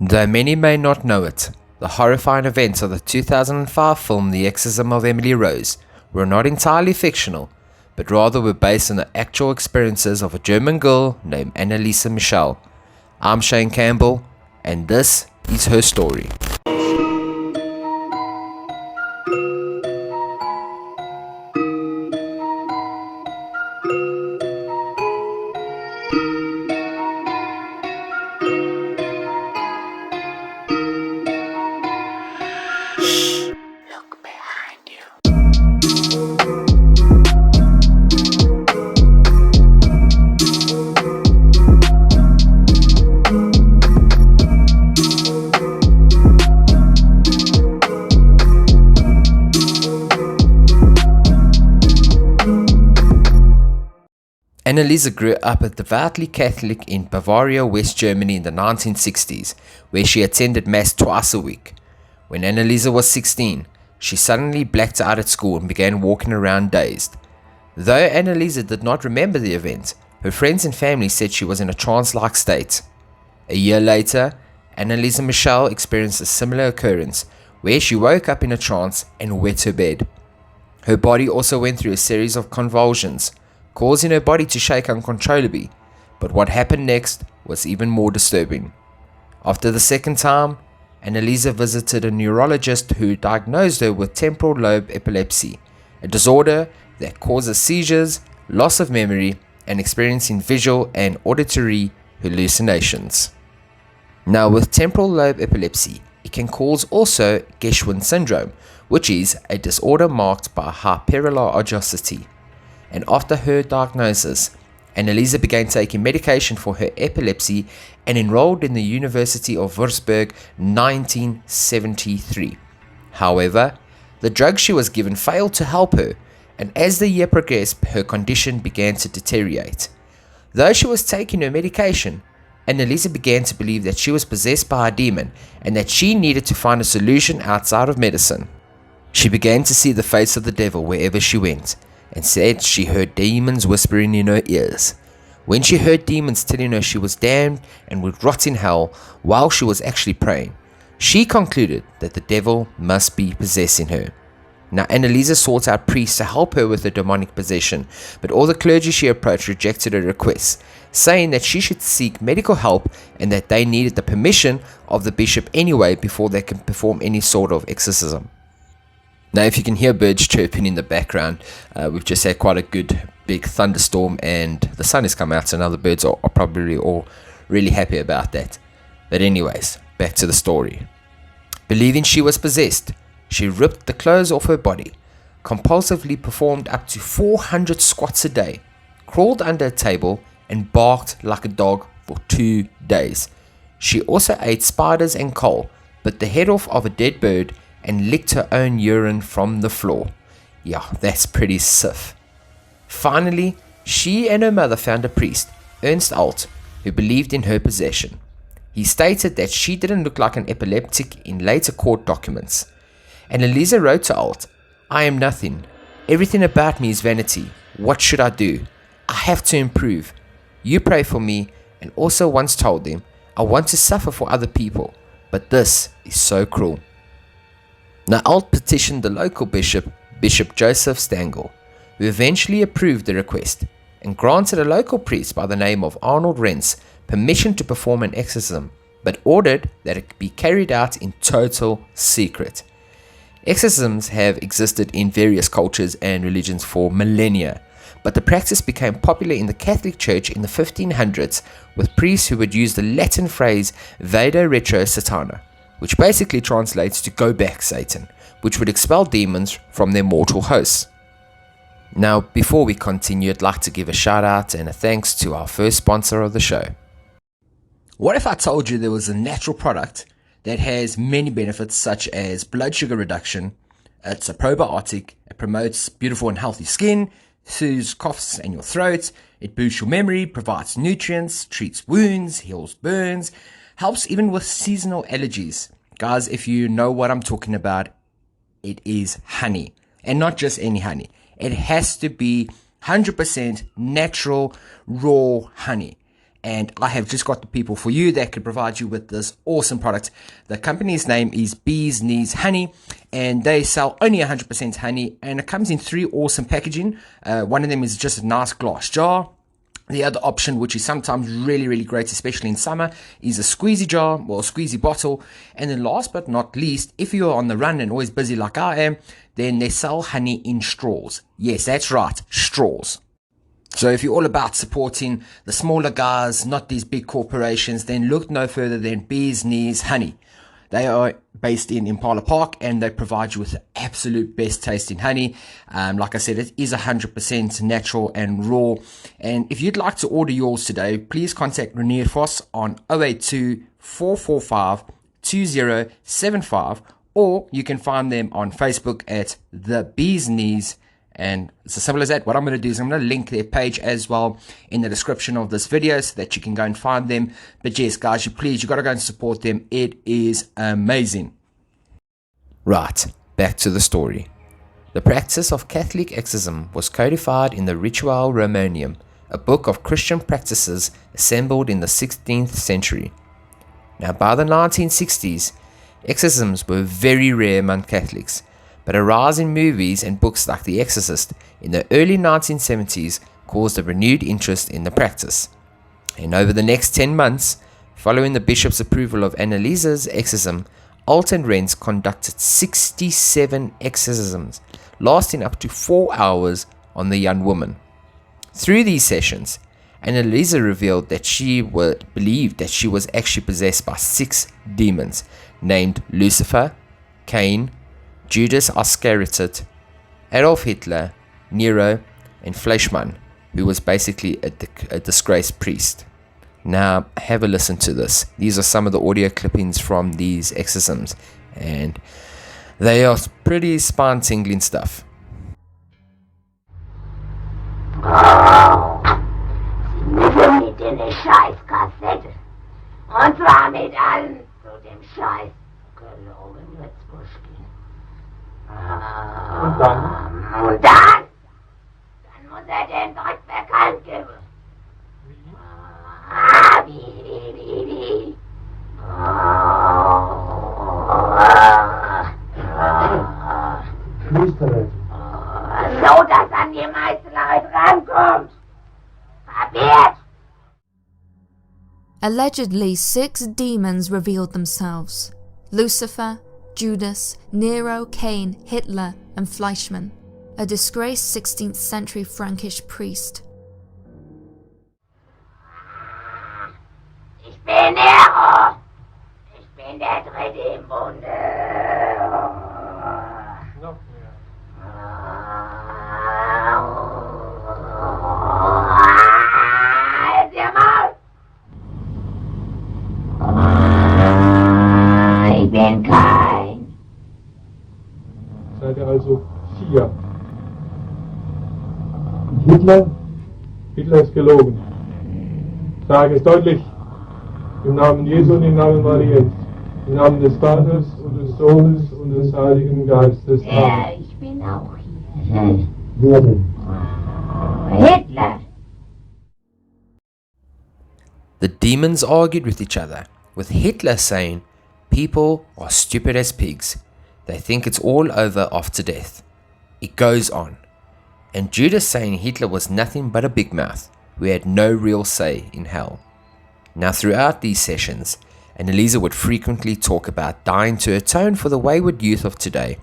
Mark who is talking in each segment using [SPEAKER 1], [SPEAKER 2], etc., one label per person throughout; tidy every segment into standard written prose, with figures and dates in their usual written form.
[SPEAKER 1] Though many may not know it, the horrifying events of the 2005 film The Exorcism of Emily Rose were not entirely fictional, but rather were based on the actual experiences of a German girl named Anneliese Michel. I'm Shane Campbell, and this is her story. Anneliese grew up a devoutly Catholic in Bavaria, West Germany in the 1960s, where she attended Mass twice a week. When Anneliese was 16, she suddenly blacked out at school and began walking around dazed. Though Anneliese did not remember the event, her friends and family said she was in a trance-like state. A year later, Anneliese Michel experienced a similar occurrence, where she woke up in a trance and wet her bed. Her body also went through a series of convulsions, causing her body to shake uncontrollably, but what happened next was even more disturbing. After the second time, Anneliese visited a neurologist who diagnosed her with temporal lobe epilepsy, a disorder that causes seizures, loss of memory, and experiencing visual and auditory hallucinations. Now, with temporal lobe epilepsy, it can cause also Geschwin syndrome, which is a disorder marked by hyperallergicity. And after her diagnosis, Anneliese began taking medication for her epilepsy and enrolled in the University of Würzburg 1973. However, the drug she was given failed to help her, and as the year progressed, her condition began to deteriorate. Though she was taking her medication, Anneliese began to believe that she was possessed by a demon and that she needed to find a solution outside of medicine. She began to see the face of the devil wherever she went, and said she heard demons whispering in her ears. When she heard demons telling her she was damned and would rot in hell while she was actually praying, she concluded that the devil must be possessing her. Now, Anneliese sought out priests to help her with her demonic possession, but all the clergy she approached rejected her requests, saying that she should seek medical help and that they needed the permission of the bishop anyway before they can perform any sort of exorcism. Now, if you can hear birds chirping in the background, we've just had quite a good big thunderstorm and the sun has come out, so now the birds are probably all really happy about that. But anyways, back to the story. Believing she was possessed, she ripped the clothes off her body, compulsively performed up to 400 squats a day, crawled under a table, and barked like a dog for 2 days. She also ate spiders and coal, bit the head off of a dead bird, and licked her own urine from the floor. Yeah, that's pretty stiff. Finally, she and her mother found a priest, Ernst Alt, who believed in her possession. He stated that she didn't look like an epileptic in later court documents. Anneliese wrote to Alt, "I am nothing. Everything about me is vanity. What should I do? I have to improve. You pray for me," and also once told him, "I want to suffer for other people, but this is so cruel." Now, Alt petitioned the local bishop, Bishop Joseph Stangl, who eventually approved the request and granted a local priest by the name of Arnold Renz permission to perform an exorcism, but ordered that it be carried out in total secret. Exorcisms have existed in various cultures and religions for millennia, but the practice became popular in the Catholic Church in the 1500s with priests who would use the Latin phrase Vade retro Satana, which basically translates to "go back, Satan," which would expel demons from their mortal hosts. Now, before we continue, I'd like to give a shout out and a thanks to our first sponsor of the show. What if I told you there was a natural product that has many benefits such as blood sugar reduction? It's a probiotic, it promotes beautiful and healthy skin, soothes coughs and your throat, it boosts your memory, provides nutrients, treats wounds, heals burns, helps even with seasonal allergies. Guys, if you know what I'm talking about, it is honey. And not just any honey. It has to be 100% natural, raw honey. and I have just got the people for you that could provide you with this awesome product. The company's name is Bee's Knees Honey, and they sell only 100% honey, and it comes in 3 awesome packaging. One of them is just a nice glass jar. The other option, which is sometimes really, really great, especially in summer, is a squeezy jar or a squeezy bottle. And then last but not least, if you're on the run and always busy like I am, then they sell honey in straws. Yes, that's right, straws. So if you're all about supporting the smaller guys, not these big corporations, then look no further than Bee's Knees Honey. They are based in Impala Park, and they provide you with the absolute best tasting honey. Like I said, it is 100% natural and raw. And if you'd like to order yours today, please contact Renier Vos on 082 445 2075, or you can find them on Facebook at The Bee's Knees. And it's as simple as that. What I'm going to do is I'm going to link their page as well in the description of this video so that you can go and find them. But yes, guys, you got to go and support them. It is amazing. Right, back to the story. The practice of Catholic exorcism was codified in the Ritual Romanium, a book of Christian practices assembled in the 16th century. Now, by the 1960s, exorcisms were very rare among Catholics, but a rise in movies and books like The Exorcist in the early 1970s caused a renewed interest in the practice. And over the next 10 months, following the bishop's approval of Anneliese's exorcism, Alton Renz conducted 67 exorcisms, lasting up to 4 hours on the young woman. Through these sessions, Anneliese revealed that she believed that she was actually possessed by 6 demons, named Lucifer, Cain, Judas Iscariot, Adolf Hitler, Nero, and Fleischmann, who was basically a disgraced priest. Now, have a listen to this. These are some of the audio clippings from these exorcisms, and they are pretty spine-tingling stuff.
[SPEAKER 2] Sie müssen mit in eine Scheißkassette. Und zwar mit allen zu dem Scheiß gelogen Witzbuschkin.
[SPEAKER 3] Und dann?
[SPEAKER 2] Und dann? Dann muss den Dreck bekannt geben. Wie?
[SPEAKER 3] Flüstere.
[SPEAKER 2] So, dass an die Meisterei rankommt. Kapiert?
[SPEAKER 4] Allegedly, 6 demons revealed themselves: Lucifer, Judas, Nero, Cain, Hitler, and Fleischmann, a disgraced 16th century Frankish priest.
[SPEAKER 2] Ich bin Nero. Ich bin der Dritte im Bunde.
[SPEAKER 3] Noch mehr.
[SPEAKER 2] Halt ihr Maul! Ich bin kein.
[SPEAKER 3] Seid ihr also 4. Und Hitler? Hitler ist gelogen. Sage es deutlich. Im Namen Jesu und im Namen Mariens. Im Namen des Vaters und des Sohnes und des Heiligen Geistes.
[SPEAKER 2] Ja, ich bin auch hier. Wer denn? Hitler.
[SPEAKER 1] The demons argued with each other, with Hitler saying, "People are stupid as pigs. They think it's all over after death." It goes on. And Judas saying Hitler was nothing but a big mouth who had no real say in hell. Now, throughout these sessions, Anneliese would frequently talk about dying to atone for the wayward youth of today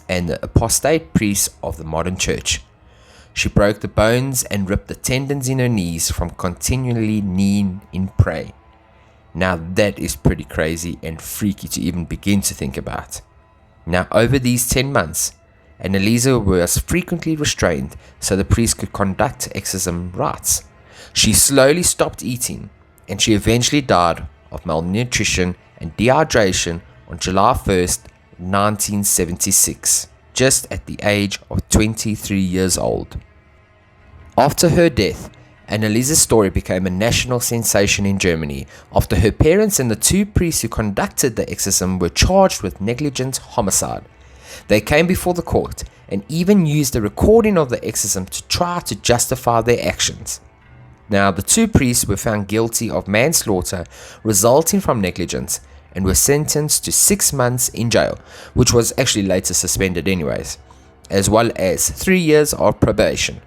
[SPEAKER 1] and the apostate priests of the modern church. She broke the bones and ripped the tendons in her knees from continually kneeling in prayer. Now, that is pretty crazy and freaky to even begin to think about. Now, over these 10 months, Anneliese was frequently restrained so the priest could conduct exorcism rites. She slowly stopped eating, and she eventually died of malnutrition and dehydration on July 1st, 1976, just at the age of 23 years old. After her death, Anneliese's story became a national sensation in Germany after her parents and the 2 priests who conducted the exorcism were charged with negligent homicide. They came before the court and even used a recording of the exorcism to try to justify their actions. Now, the two priests were found guilty of manslaughter resulting from negligence and were sentenced to 6 months in jail, which was actually later suspended anyways, as well as 3 years of probation.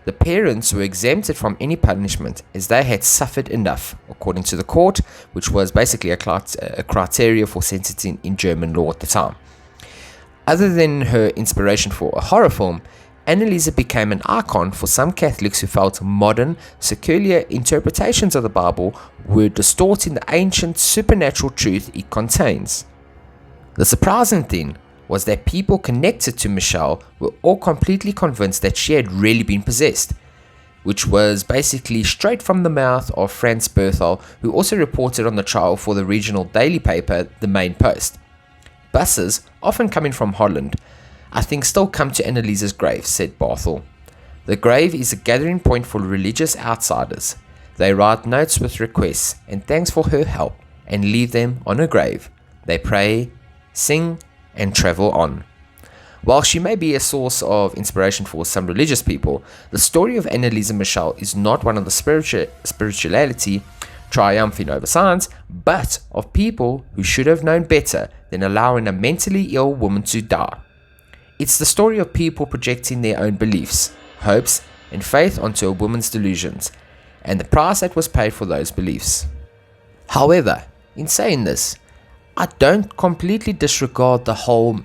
[SPEAKER 1] The parents were exempted from any punishment as they had suffered enough, according to the court, which was basically a criteria for sentencing in German law at the time. Other than her inspiration for a horror film, Anneliese became an icon for some Catholics who felt modern, secular interpretations of the Bible were distorting the ancient supernatural truth it contains. The surprising thing was that people connected to Michel were all completely convinced that she had really been possessed, which was basically straight from the mouth of Franz Berthel, who also reported on the trial for the regional daily paper, The Main Post. Buses, often coming from Holland, I think still come to Anneliese's grave, said Berthel. The grave is a gathering point for religious outsiders. They write notes with requests and thanks for her help and leave them on her grave. They pray, sing, and travel on. While she may be a source of inspiration for some religious people, the story of Anneliese Michel is not one of the spirituality triumphing over science, but of people who should have known better than allowing a mentally ill woman to die. It's the story of people projecting their own beliefs, hopes, and faith onto a woman's delusions, and the price that was paid for those beliefs. However, in saying this, I don't completely disregard the whole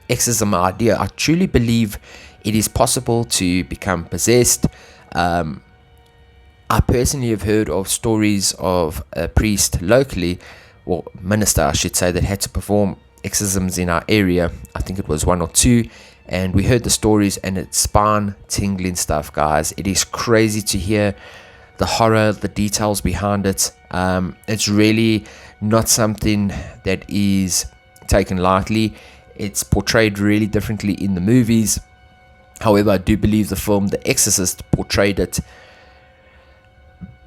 [SPEAKER 1] exorcism idea. I truly believe it is possible to become possessed. I personally have heard of stories of a priest locally, or minister I should say, that had to perform exorcisms in our area. I think it was 1 or 2, and we heard the stories, and it's spine-tingling stuff, guys. It is crazy to hear the horror, the details behind it. It's really not something that is taken lightly. It's portrayed really differently in the movies. However, I do believe the film The Exorcist portrayed it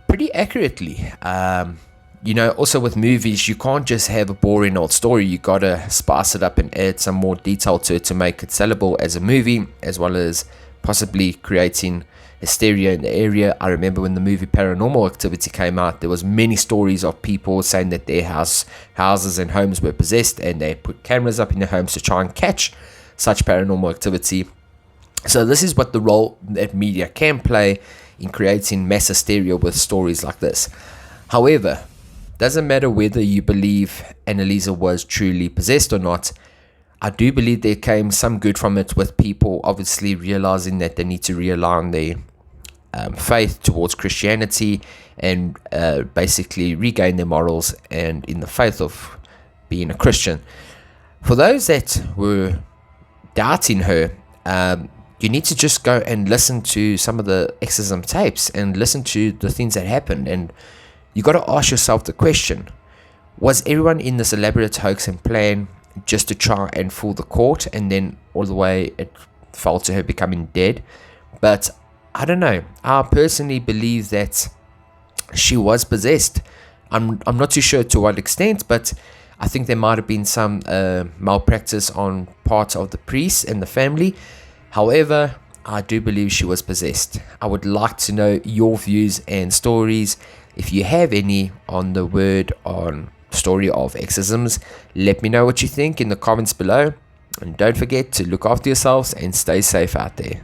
[SPEAKER 1] pretty accurately. Also with movies, you can't just have a boring old story. You gotta spice it up and add some more detail to it to make it sellable as a movie, as well as possibly creating hysteria in the area. I remember when the movie Paranormal Activity came out, there was many stories of people saying that their houses and homes were possessed, and they put cameras up in their homes to try and catch such paranormal activity. So this is what the role that media can play in creating mass hysteria with stories like this. However, doesn't matter whether you believe Anneliese was truly possessed or not, I do believe there came some good from it, with people obviously realizing that they need to realign their faith towards Christianity and basically regain their morals and in the faith of being a Christian. For those that were doubting her, you need to just go and listen to some of the exorcism tapes and listen to the things that happened, and you got to ask yourself the question: was everyone in this elaborate hoax and plan just to try and fool the court, and then all the way it fell to her becoming dead? But I don't know. I personally believe that she was possessed. I'm not too sure to what extent, but I think there might have been some malpractice on part of the priest and the family. However, I do believe she was possessed. I would like to know your views and stories, if you have any, on the story of exorcisms. Let me know what you think in the comments below, and don't forget to look after yourselves and stay safe out there.